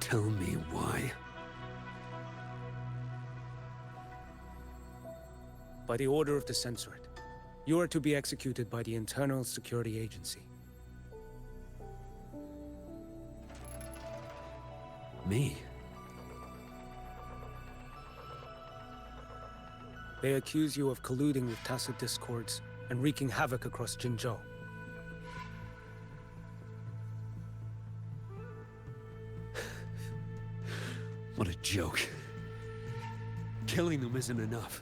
Tell me why. By the order of the Censorate, you are to be executed by the Internal Security Agency. Me? They accuse you of colluding with tacit discords and wreaking havoc across Jinzhou. What a joke. Killing them isn't enough.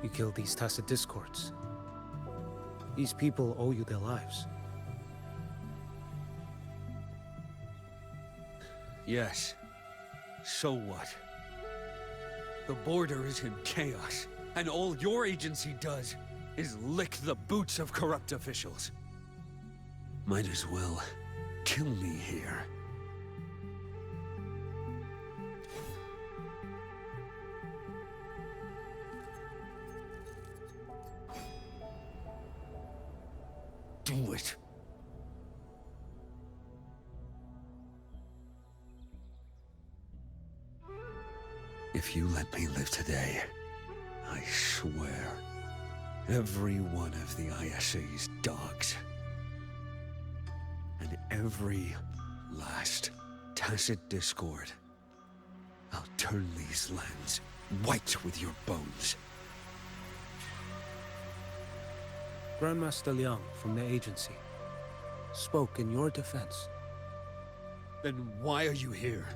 You killed these tacit discords. These people owe you their lives. Yes. So what? The border is in chaos, and all your agency does is lick the boots of corrupt officials. Might as well kill me here. Do it. If you let me live today, I swear, every one of the ISA's dogs, and every last tacit discord, I'll turn these lands white with your bones. Grandmaster Liang from the agency spoke in your defense. Then why are you here?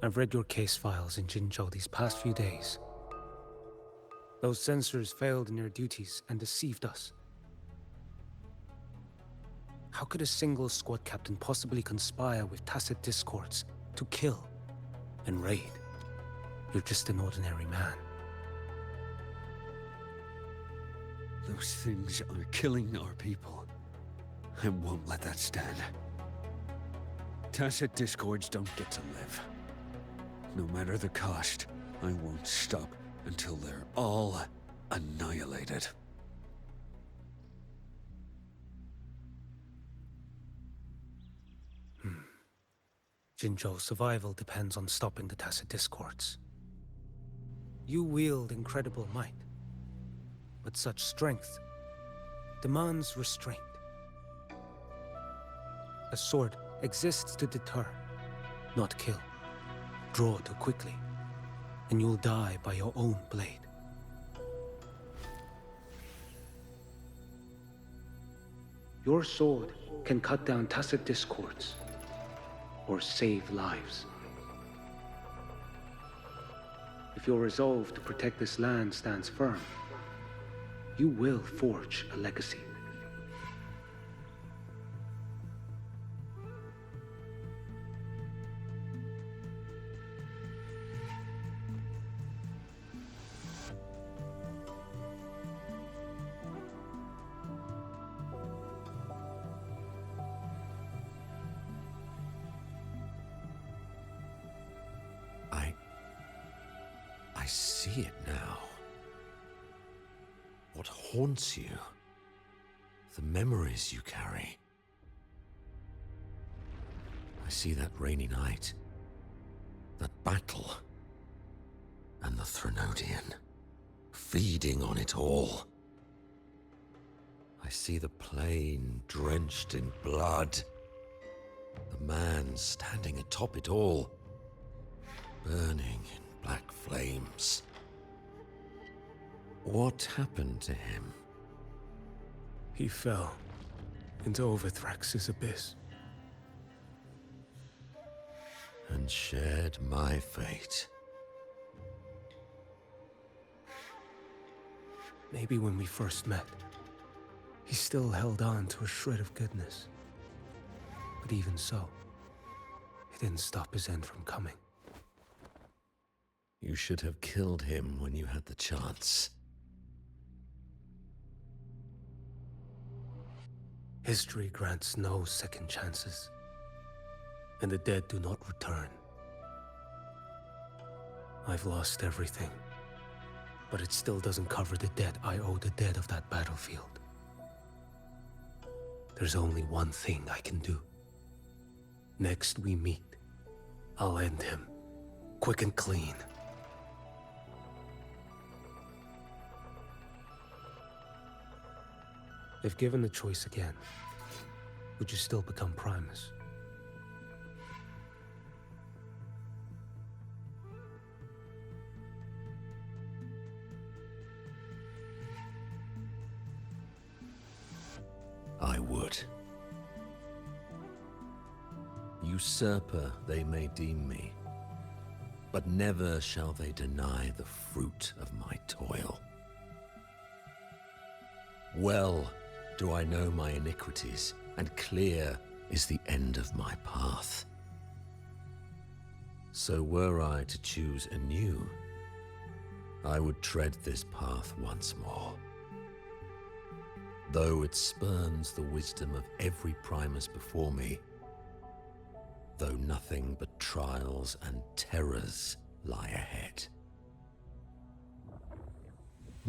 I've read your case files in Jinzhou these past few days. Those censors failed in their duties and deceived us. How could a single squad captain possibly conspire with tacit discords to kill and raid? You're just an ordinary man. Those things are killing our people. I won't let that stand. Tacit discords don't get to live. No matter the cost, I won't stop until they're all annihilated. Jinzhou's survival depends on stopping the tacit discords. You wield incredible might, but such strength demands restraint. A sword exists to deter, not kill. Draw too quickly, and you'll die by your own blade. Your sword can cut down tacit discords, or save lives. If your resolve to protect this land stands firm, you will forge a legacy. I see it now. What haunts you? The memories you carry. I see that rainy night, that battle, and the Threnodian, feeding on it all. I see the plain drenched in blood, the man standing atop it all, burning in black flames. What happened to him? He fell into Overthrax's abyss. And shared my fate. Maybe when we first met, he still held on to a shred of goodness. But even so, it didn't stop his end from coming. You should have killed him when you had the chance. History grants no second chances, and the dead do not return. I've lost everything, but it still doesn't cover the debt I owe the dead of that battlefield. there's only one thing I can do. Next we meet, I'll end him, quick and clean. If given the choice again, would you still become Primus? I would. Usurper they may deem me, but never shall they deny the fruit of my toil. Well do I know my iniquities, and clear is the end of my path. So were I to choose anew, I would tread this path once more. Though it spurns the wisdom of every Primus before me, though nothing but trials and terrors lie ahead.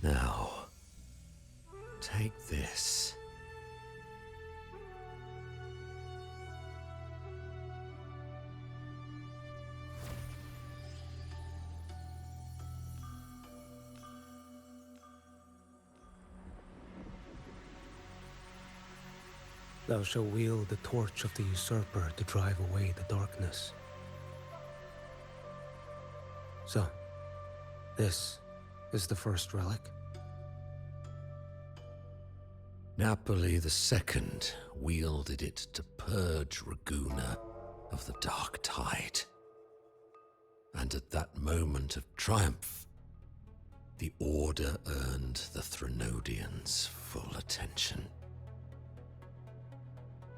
Now, take this. Thou shalt wield the torch of the usurper to drive away the darkness. So, this is the first relic? Napoli II wielded it to purge Raguna of the dark tide. And at that moment of triumph, the Order earned the Threnodians full attention.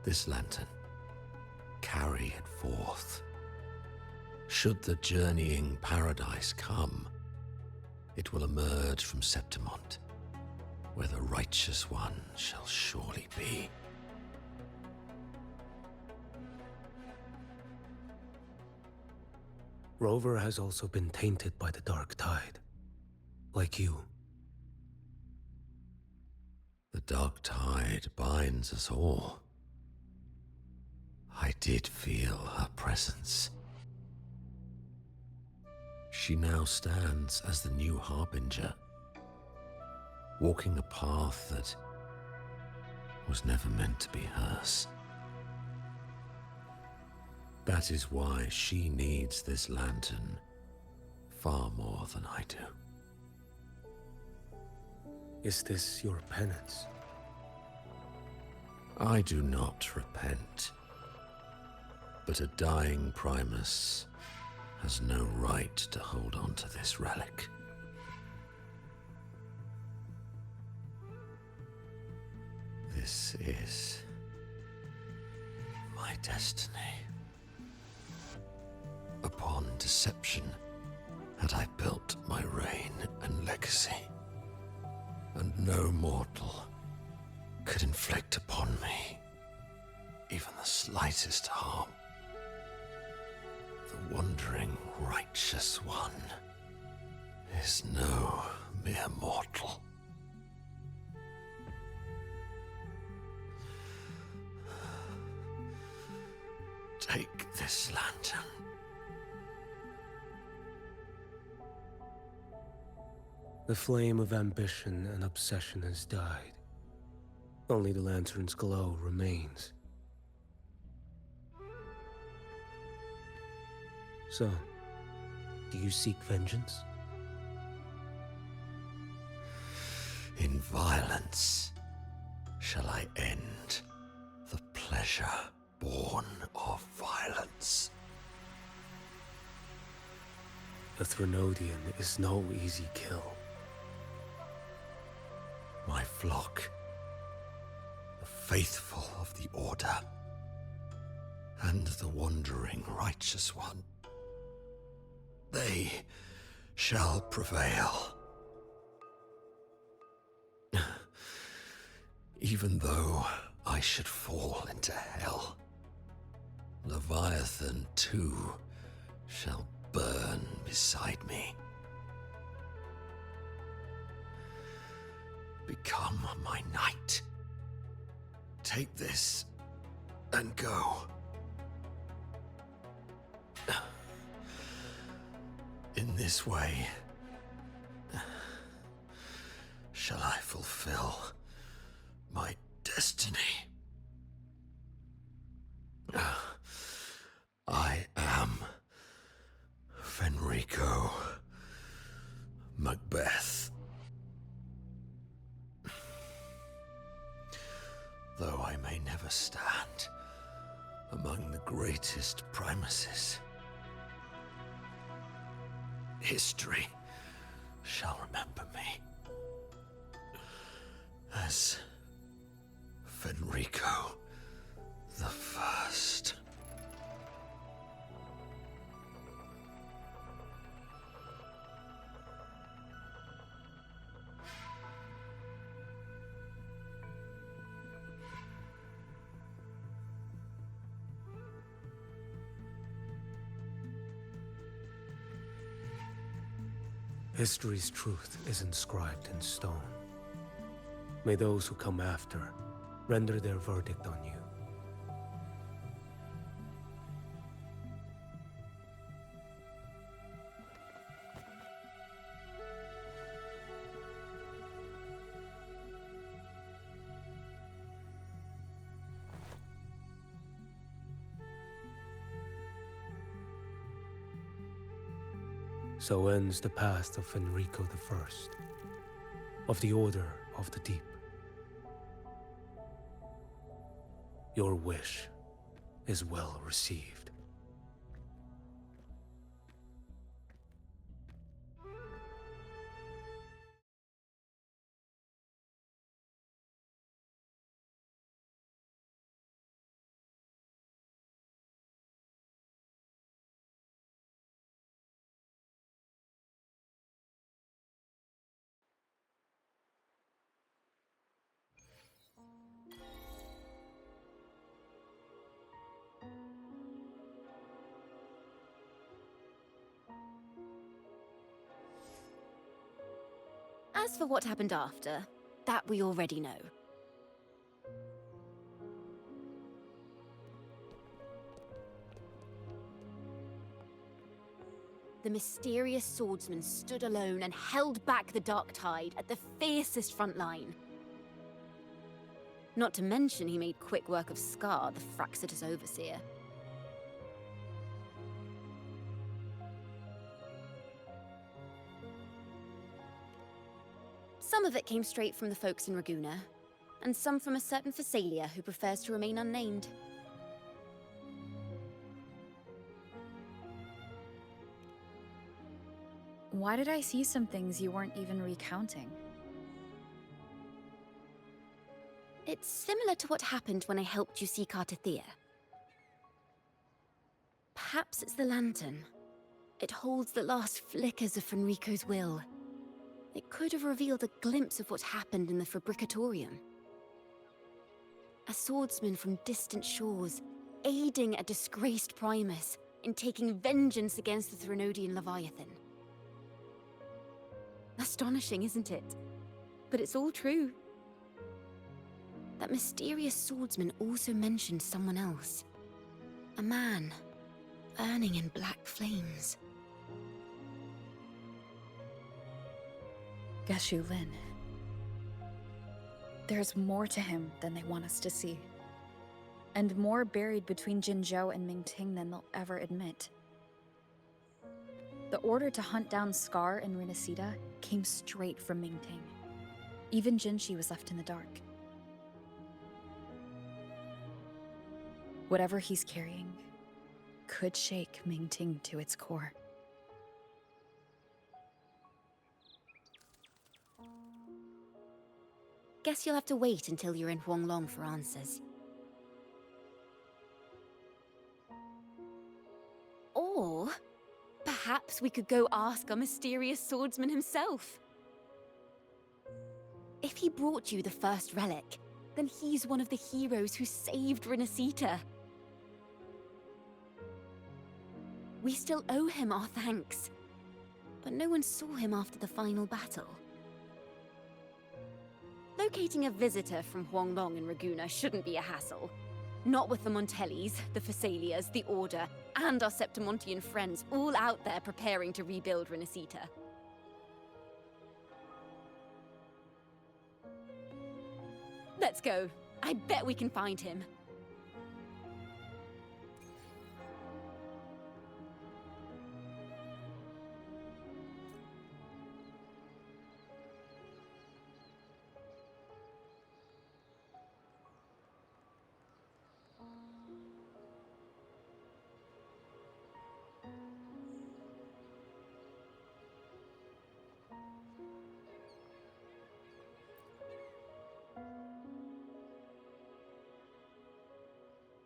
This lantern, carry it forth. Should the journeying paradise come, it will emerge from Septimont, where the righteous one shall surely be. Rover has also been tainted by the dark tide, like you. The dark tide binds us all. I did feel her presence. She now stands as the new harbinger, walking a path that was never meant to be hers. That is why she needs this lantern far more than I do. Is this your penance? I do not repent. But a dying Primus has no right to hold on to this relic. This is my destiny. Upon deception had I built my reign and legacy, and no mortal could inflict upon me even the slightest harm. The wandering righteous one is no mere mortal. Take this lantern. The flame of ambition and obsession has died. Only the lantern's glow remains. So, do you seek vengeance? In violence shall I end the pleasure born of violence. A Threnodian is no easy kill. My flock, the faithful of the Order, and the wandering righteous one, they shall prevail. Even though I should fall into hell, Leviathan too shall burn beside me. Become my knight, take this and go. In this way, shall I fulfill my destiny? I am Fenrico Macbeth. Though I may never stand among the greatest primuses, history shall remember me as Fenrico the First. History's truth is inscribed in stone. May those who come after render their verdict on you. So ends the past of Fenrico I, of the Order of the Deep. Your wish is well received. As for what happened after, that we already know. The mysterious swordsman stood alone and held back the Dark Tide at the fiercest front line. Not to mention he made quick work of Scar, the Fraxitous Overseer. Some of it came straight from the folks in Raguna, and some from a certain Phasalia who prefers to remain unnamed. Why did I see some things you weren't even recounting? It's similar to what happened when I helped you see Kartathea. Perhaps it's the lantern. It holds the last flickers of Fenrico's will. It could have revealed a glimpse of what happened in the Fabricatorium. A swordsman from distant shores, aiding a disgraced Primus in taking vengeance against the Threnodian Leviathan. Astonishing, isn't it? But it's all true. That mysterious swordsman also mentioned someone else. A man, burning in black flames. Qiuyuan. There's more to him than they want us to see. And more buried between Jinzhou and Mingting than they'll ever admit. The order to hunt down Scar and Renacida came straight from Mingting. Even Jinshi was left in the dark. Whatever he's carrying could shake Mingting to its core. Guess you'll have to wait until you're in Huanglong for answers. Or perhaps we could go ask our mysterious swordsman himself. If he brought you the first relic, then he's one of the heroes who saved Renacita. We still owe him our thanks, but no one saw him after the final battle. Locating a visitor from Huanglong and Raguna shouldn't be a hassle. Not with the Montellis, the Phassalias, the Order, and our Septimontian friends all out there preparing to rebuild Renacita. Let's go. I bet we can find him.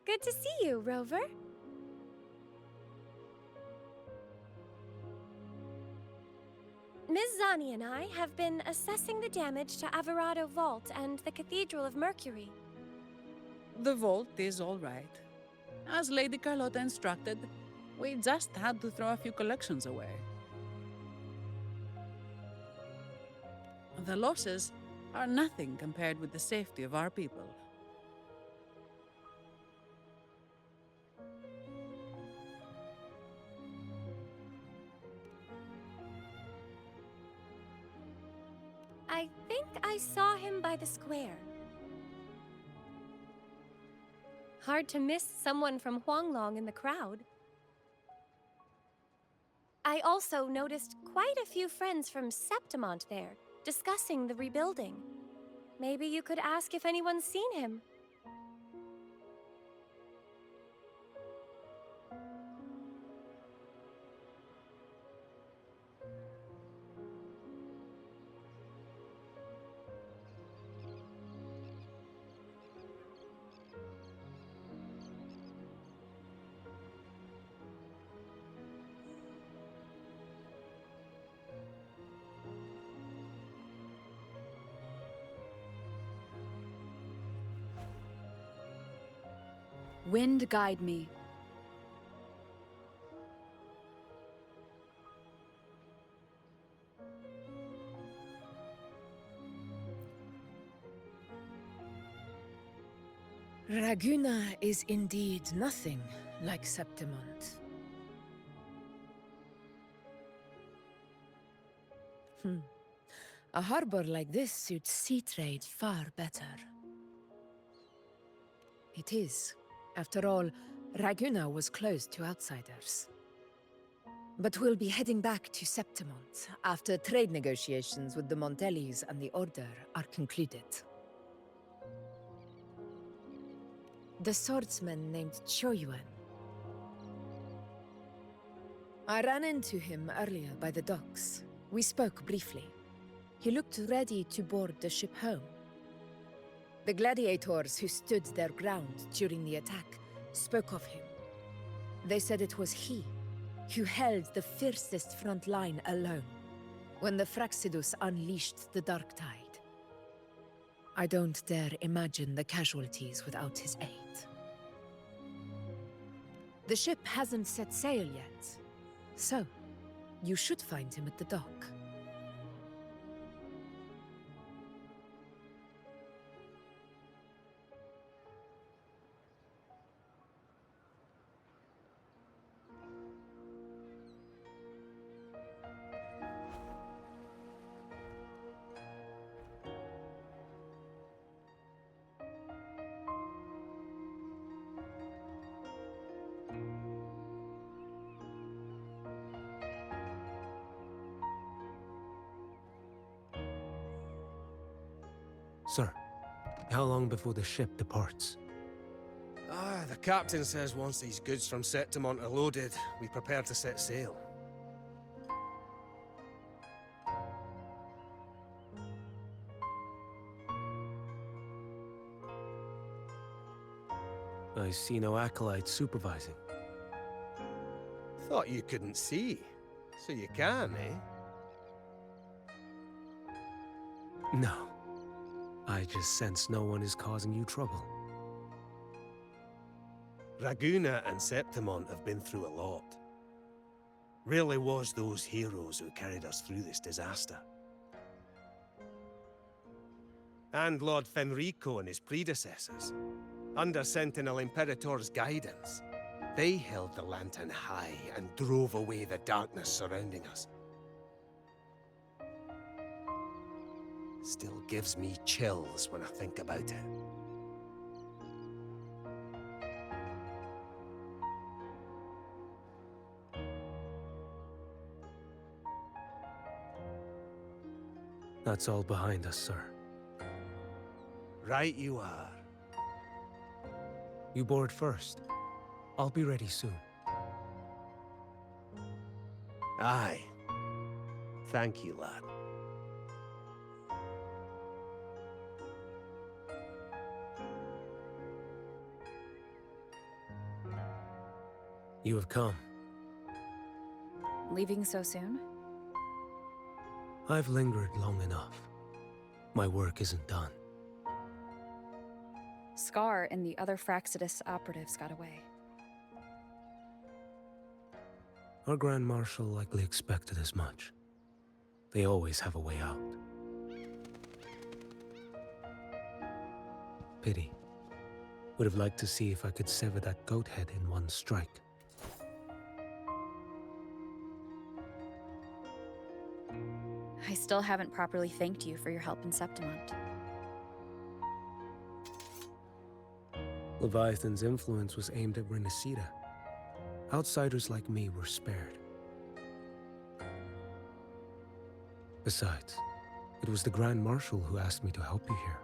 Good to see you, Rover. Ms. Zani and I have been assessing the damage to Averado Vault and the Cathedral of Mercury. The vault is all right. As Lady Carlotta instructed, we just had to throw a few collections away. The losses are nothing compared with the safety of our people. I think I saw him by the square. Hard to miss someone from Huanglong in the crowd. I also noticed quite a few friends from Septimont there, discussing the rebuilding. Maybe you could ask if anyone's seen him. Wind guide me. Raguna is indeed nothing like Septimont. A harbor like this suits sea trade far better. It is. After all, Raguna was closed to outsiders. But we'll be heading back to Septimont after trade negotiations with the Montellis and the Order are concluded. The swordsman named Qiuyuan. I ran into him earlier by the docks. We spoke briefly. He looked ready to board the ship home. The gladiators who stood their ground during the attack spoke of him. They said it was he who held the fiercest front line alone when the Fraxidus unleashed the Dark Tide. I don't dare imagine the casualties without his aid. The ship hasn't set sail yet, so you should find him at the dock. Sir, how long before the ship departs? The captain says once these goods from Septimont are loaded, we prepare to set sail. I see no acolytes supervising. Thought you couldn't see. So you can, eh? No. I just sense no one is causing you trouble. Raguna and Septimont have been through a lot. Rarely was those heroes who carried us through this disaster. and Lord Fenrico and his predecessors. Under Sentinel Imperator's guidance, they held the lantern high and drove away the darkness surrounding us. Still gives me chills when I think about it. That's all behind us, sir. Right you are. You board first. I'll be ready soon. Aye. Thank you, lad. You have come. Leaving so soon? I've lingered long enough. My work isn't done. Scar and the other Fraxidus operatives got away. Our Grand Marshal likely expected as much. They always have a way out. Pity. Would have liked to see if I could sever that goat head in one strike. I still haven't properly thanked you for your help in Septimont. Leviathan's influence was aimed at Renacida. Outsiders like me were spared. Besides, it was the Grand Marshal who asked me to help you here.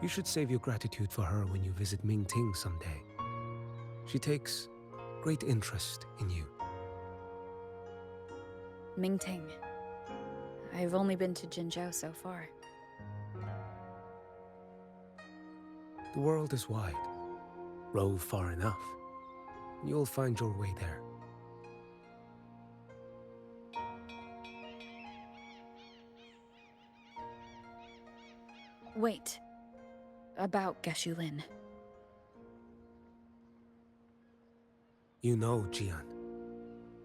You should save your gratitude for her when you visit Ming-Ting someday. She takes great interest in you. Ming-Ting. I've only been to Jinzhou so far. The world is wide. Rove far enough, and you'll find your way there. Wait. About Qiuyuan. You know, Qiuyuan.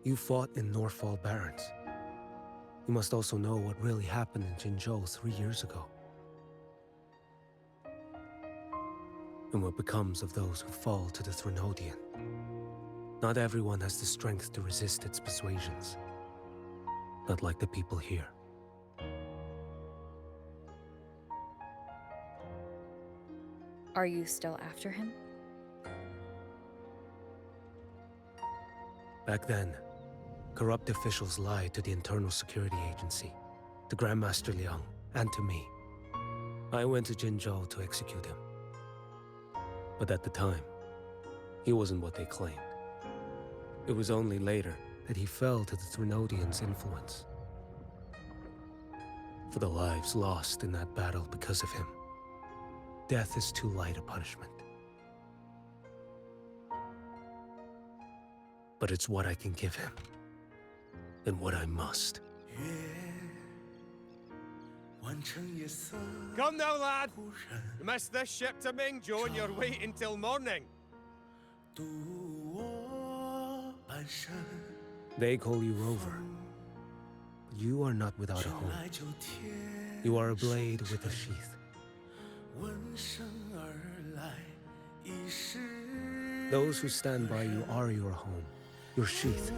You fought in Norfall Barrens. You must also know what really happened in Jinzhou 3 years ago. And what becomes of those who fall to the Threnodian. Not everyone has the strength to resist its persuasions. Not like the people here. Are you still after him? Back then, corrupt officials lied to the Internal Security Agency, to Grandmaster Liang, and to me. I went to Jinzhou to execute him. But at the time, he wasn't what they claimed. It was only later that he fell to the Threnodians' influence. For the lives lost in that battle because of him, death is too light a punishment. But it's what I can give him, and what I must. Come now, lad! You missed this ship to Mingzhou and you're waiting till morning. They call you Rover. You are not without a home. You are a blade with a sheath. Those who stand by you are your home, your sheath.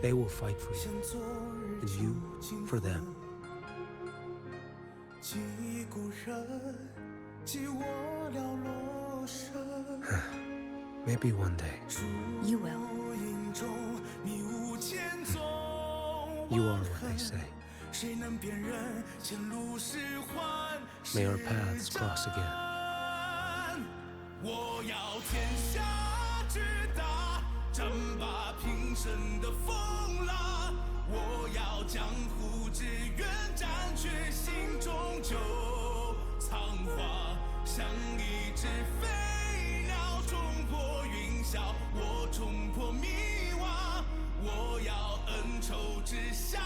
They will fight for you, and you for them. Maybe one day. You will. You are what they say. May our paths cross again. 我要天下之大，争霸平生的风浪。我要江湖之远，斩却心中旧苍华。像一只飞鸟冲破云霄，我冲破迷惘。我要恩仇之下。